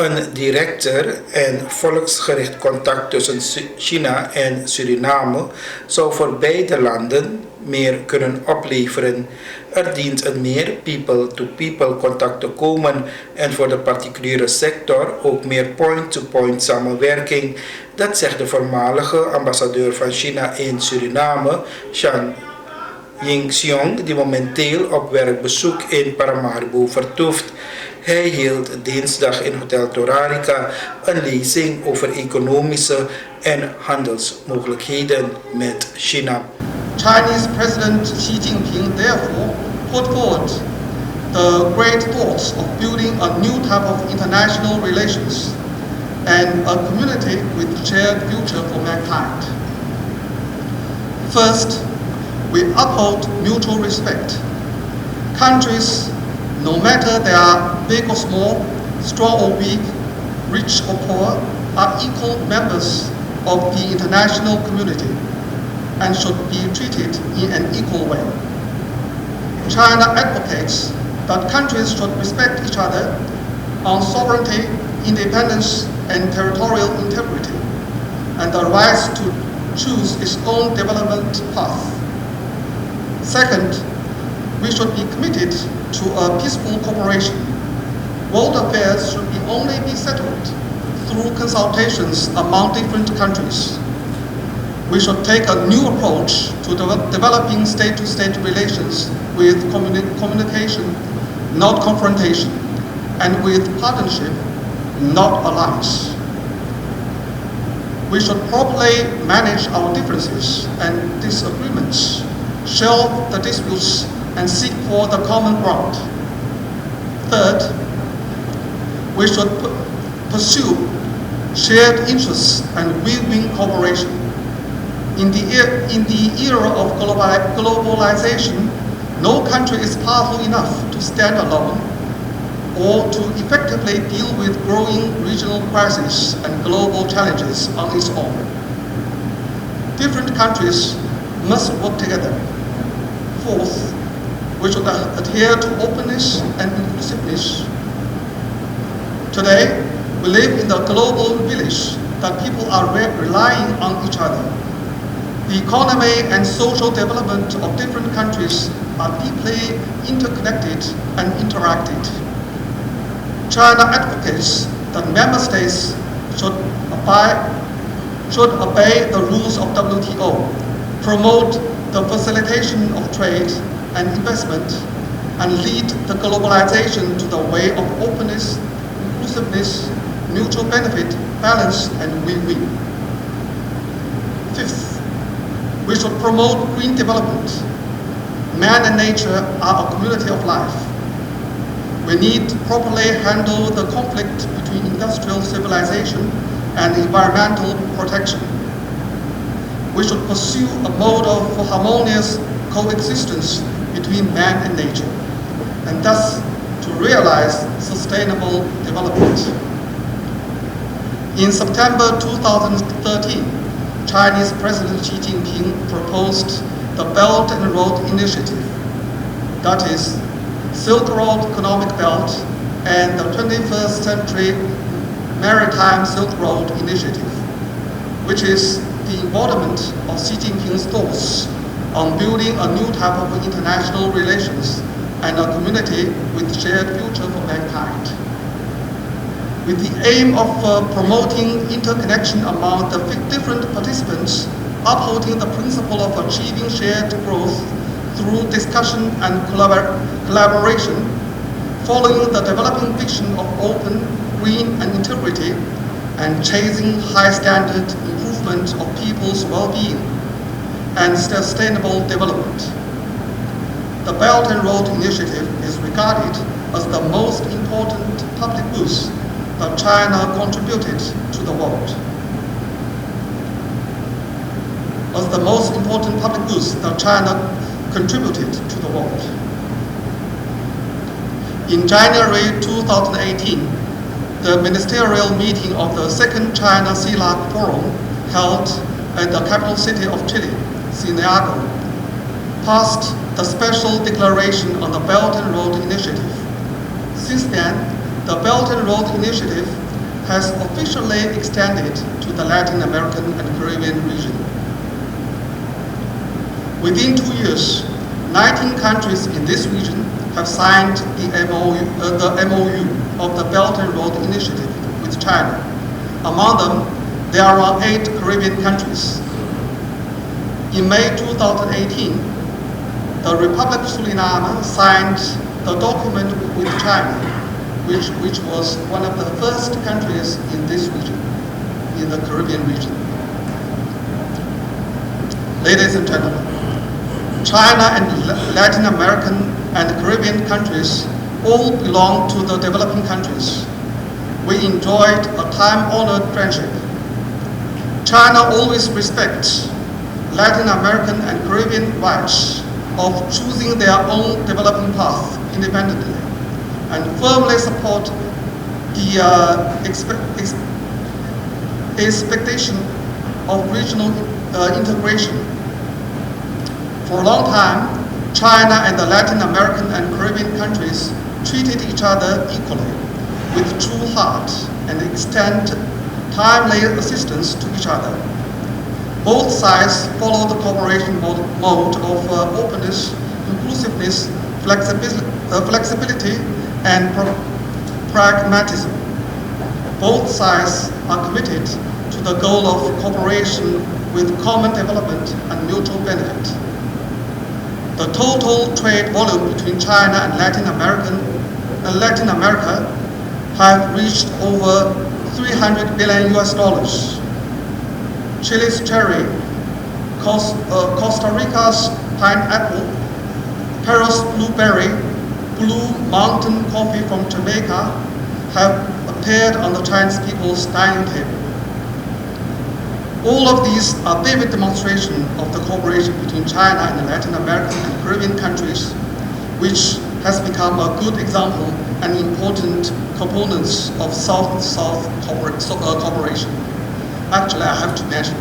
Een directer en volksgericht contact tussen China en Suriname zou voor beide landen meer kunnen opleveren. Er dient een meer people-to-people contact te komen en voor de particuliere sector ook meer point-to-point samenwerking. Dat zegt de voormalige ambassadeur van China in Suriname, Chan Yingxiong, die momenteel op werkbezoek in Paramaribo vertoeft. Hij hield dinsdag in Hotel Torarica een lezing over economische en handelsmogelijkheden met China. Chinese President Xi Jinping therefore put forward the great thoughts of building a new type of international relations and a community with shared future for mankind. First, we uphold mutual respect. Countries, no matter they are big or small, strong or weak, rich or poor, are equal members of the international community and should be treated in an equal way. China advocates that countries should respect each other on sovereignty, independence, and territorial integrity, and the right to choose its own development path. Second, we should be committed to a peaceful cooperation. World affairs should only be settled through consultations among different countries. We should take a new approach to developing state-to-state relations with communication, not confrontation, and with partnership, not alliance. We should properly manage our differences and disagreements, shelve the disputes, and seek for the common ground. Third, we should pursue shared interests and win-win cooperation. In the era of globalization, no country is powerful enough to stand alone or to effectively deal with growing regional crises and global challenges on its own. Different countries must work together. Fourth, we should adhere to openness and inclusiveness. Today, we live in the global village that people are relying on each other. The economy and social development of different countries are deeply interconnected and interacted. China advocates that member states should obey the rules of WTO, promote the facilitation of trade and investment, and lead the globalization to the way of openness, inclusiveness, mutual benefit, balance, and win-win. Fifth, we should promote green development. Man and nature are a community of life. We need to properly handle the conflict between industrial civilization and environmental protection. We should pursue a mode of harmonious coexistence between man and nature, and thus to realize sustainable development. In September 2013, Chinese President Xi Jinping proposed the Belt and Road Initiative, that is, Silk Road Economic Belt and the 21st Century Maritime Silk Road Initiative, which is the embodiment of Xi Jinping's thoughts on building a new type of international relations and a community with shared future for mankind. With the aim of promoting interconnection among the different participants, upholding the principle of achieving shared growth through discussion and collaboration, following the developing vision of open, green, and integrity, and chasing high standard improvement of people's well-being and sustainable development. The Belt and Road Initiative is regarded as the most important public goods that China contributed to the world. As the most important public goods that China contributed to the world. In January 2018, the ministerial meeting of the Second China CELAC Forum held at the capital city of Chile, Santiago, passed the Special Declaration on the Belt and Road Initiative. Since then, the Belt and Road Initiative has officially extended to the Latin American and Caribbean region. Within 2 years, 19 countries in this region have signed the MOU of the Belt and Road Initiative with China. Among them, there are 8 Caribbean countries. In May 2018, the Republic of Suriname signed the document with China, which was one of the first countries in this region, in the Caribbean region. Ladies and gentlemen, China and Latin American and Caribbean countries all belong to the developing countries. We enjoyed a time-honored friendship. China always respects Latin American and Caribbean rights of choosing their own developing path independently and firmly support the expectation of regional integration. For a long time, China and the Latin American and Caribbean countries treated each other equally with true heart and extend timely assistance to each other. Both sides follow the cooperation mode of openness, inclusiveness, flexibility, and pragmatism. Both sides are committed to the goal of cooperation with common development and mutual benefit. The total trade volume between China and Latin America have reached over $300 billion. Chile's cherry, Costa Rica's pineapple, Peru's blueberry, Blue Mountain coffee from Jamaica have appeared on the Chinese people's dining table. All of these are vivid demonstrations of the cooperation between China and the Latin American and Caribbean countries, which has become a good example and important components of South-South cooperation. Actually, I have to mention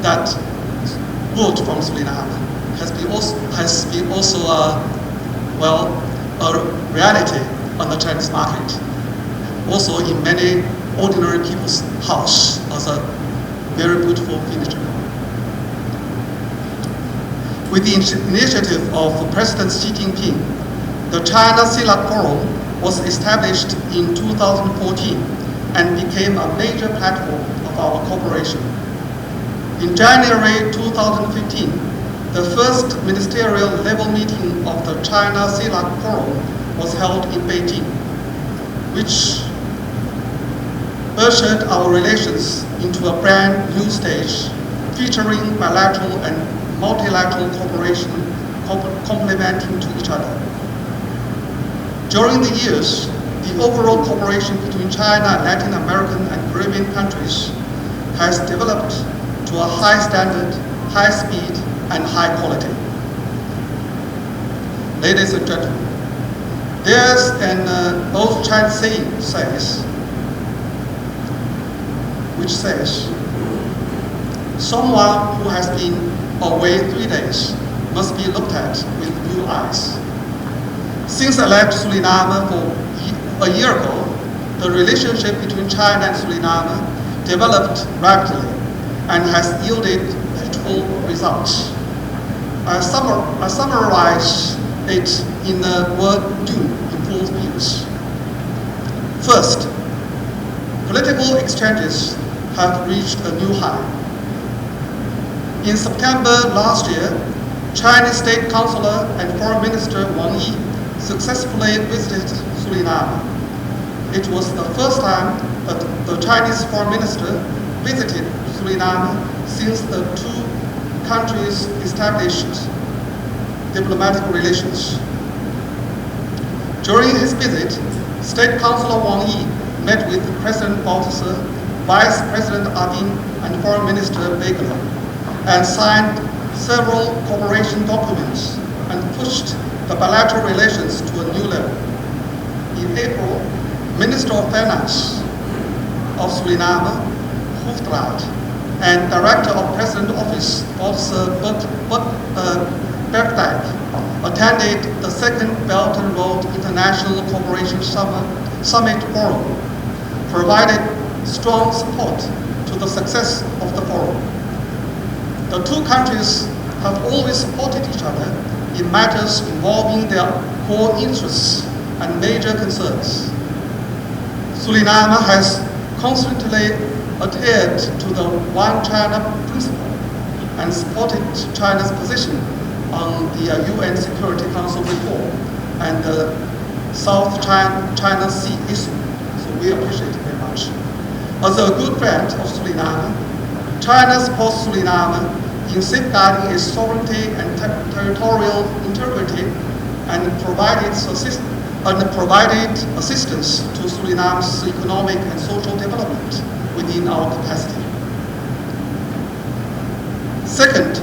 that wood from Suriname has been also a reality on the Chinese market. Also in many ordinary people's house as a very beautiful furniture. With the initiative of President Xi Jinping, the China-CELAC Forum was established in 2014 and became a major platform of our cooperation. In January 2015, the first ministerial level meeting of the China-CELAC Forum was held in Beijing, which ushered our relations into a brand new stage, featuring bilateral and multilateral cooperation complementing to each other. During the years, the overall cooperation between China and Latin American and Caribbean countries has developed to a high standard, high speed, and high quality. Ladies and gentlemen, there's an old Chinese saying which says, someone who has been away 3 days must be looked at with new eyes. Since I left Suriname for a year ago, the relationship between China and Suriname developed rapidly and has yielded fruitful results. I summarize it in the word "do" in 4 views. First, political exchanges have reached a new high. In September last year, Chinese State Councilor and Foreign Minister Wang Yi successfully visited Suriname. It was the first time that the Chinese Foreign Minister visited Suriname since the 2 countries established diplomatic relations. During his visit, State Councilor Wang Yi met with President Bouterse, Vice President Adin, and Foreign Minister Begler, and signed several cooperation documents and pushed the bilateral relations to a new level. In April, Minister of Finance of Suriname, Hoofdraad, and Director of President Office, Bergdijk, attended the second Belt and Road International Cooperation Summit Forum. provided strong support to the success of the forum. The two countries have always supported each other in matters involving their core interests and major concerns. Suriname has constantly adhered to the One China principle and supported China's position on the UN Security Council reform and the South China Sea issue. So we appreciate it very much. As a good friend of Suriname, China supports Suriname in safeguarding its sovereignty and territorial integrity and provided assistance to Suriname's economic and social development within our capacity. Second,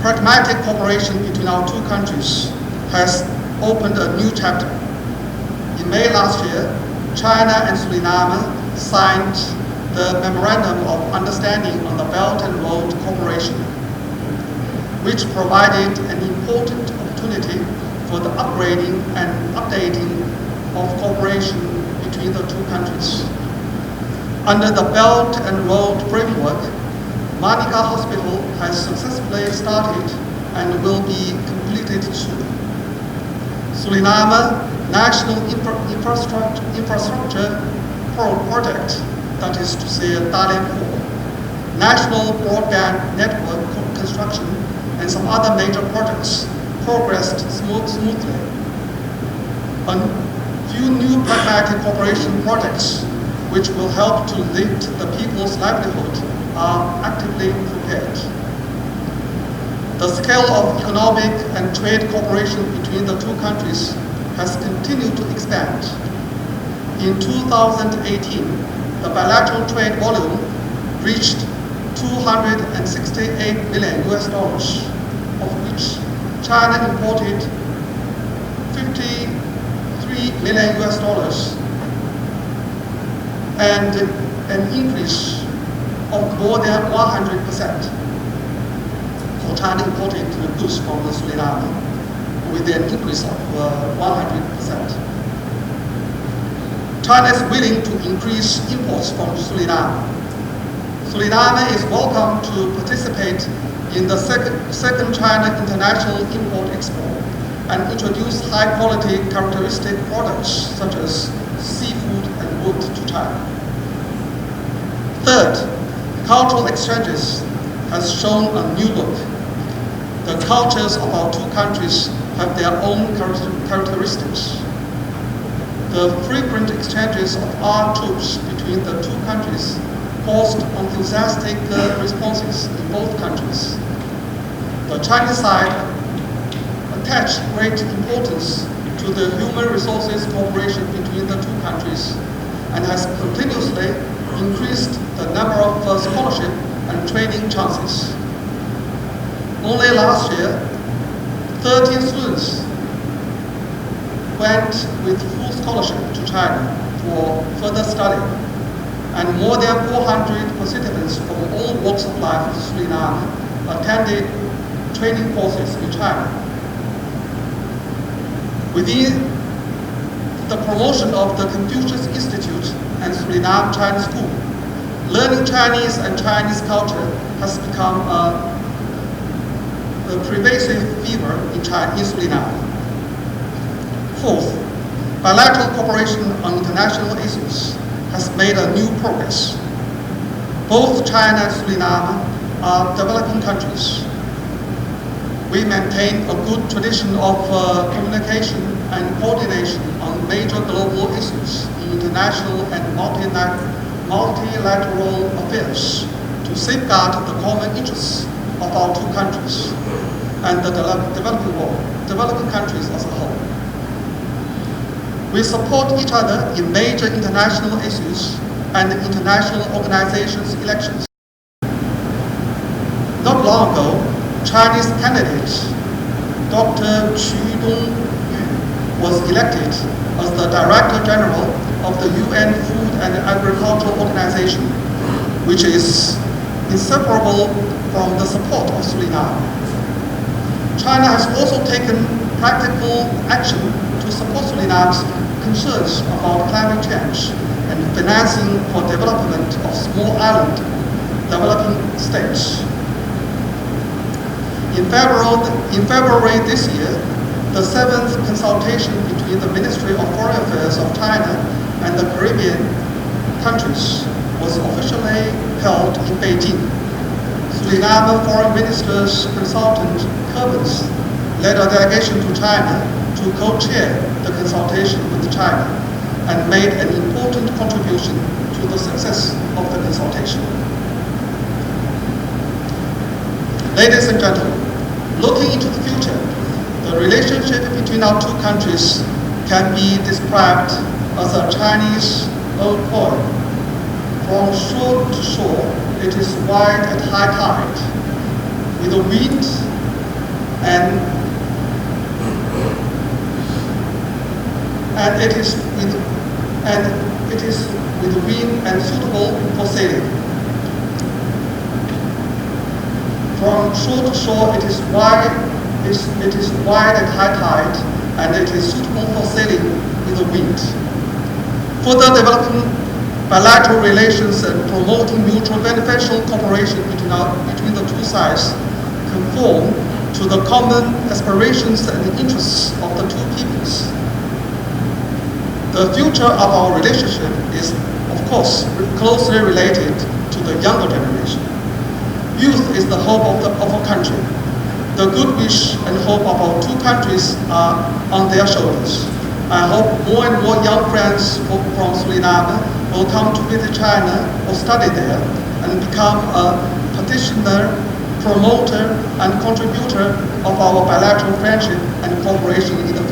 pragmatic cooperation between our two countries has opened a new chapter. In May last year, China and Suriname signed the Memorandum of Understanding on the Belt and Road Cooperation, which provided an important opportunity for the upgrading and updating of cooperation between the two countries. Under the Belt and Road Framework, Manica Hospital has successfully started and will be completed soon. Suriname National Infrastructure Project, that is to say DALEM-4, National Broadband Network construction, and some other major projects progressed smoothly. A few new pragmatic cooperation projects which will help to lift the people's livelihood are actively prepared. The scale of economic and trade cooperation between the two countries has continued to expand. In 2018, the bilateral trade volume reached $268 million, of which China imported $53 million, and an increase of more than 100%. So China imported goods from Suriname with an increase of 100%. China is willing to increase imports from Suriname. Suriname is welcome to participate in the second China International Import Expo and introduce high-quality characteristic products such as seafood and wood to China. Third, cultural exchanges has shown a new look. The cultures of our two countries have their own characteristics. The frequent exchanges of art troops between the two countries caused enthusiastic responses in both countries. The Chinese side attached great importance to the human resources cooperation between the two countries and has continuously increased the number of scholarship and training chances. Only last year, 13 students went with full scholarship to China for further study, and more than 400 participants from all walks of life in Suriname attended training courses in China. Within the promotion of the Confucius Institute and Suriname Chinese School, learning Chinese and Chinese culture has become a pervasive fever in Suriname. Fourth, bilateral cooperation on international issues has made a new progress. Both China and Suriname are developing countries. We maintain a good tradition of communication and coordination on major global issues in international and multilateral affairs to safeguard the common interests of our two countries and the developing countries as a whole. We support each other in major international issues and international organizations' elections. Not long ago, Chinese candidate Dr. Qu Dongyu was elected as the Director General of the UN Food and Agriculture Organization, which is inseparable from the support of Suriname. China has also taken practical action to support Suriname's concerns about climate change and financing for development of small island developing states. In February this year, the 7th consultation between the Ministry of Foreign Affairs of China and the Caribbean countries was officially held in Beijing. Suriname Foreign Minister's consultant Kerbens led a delegation to China to co-chair the consultation with China and made an important contribution to the success of the consultation. Ladies and gentlemen, looking into the future, the relationship between our two countries can be described as a Chinese old poem. From shore to shore, it is wide at high tide, with the wind and it is with the wind and suitable for sailing. From shore to shore, it is wide at high tide, and it is suitable for sailing with the wind. Further developing bilateral relations and promoting mutual beneficial cooperation between the two sides conform to the common aspirations and interests of the two peoples. The future of our relationship is, of course, closely related to the younger generation. Youth is the hope of our country. The good wish and hope of our two countries are on their shoulders. I hope more and more young friends from Suriname will come to visit China or study there and become a petitioner, promoter, and contributor of our bilateral friendship and cooperation in the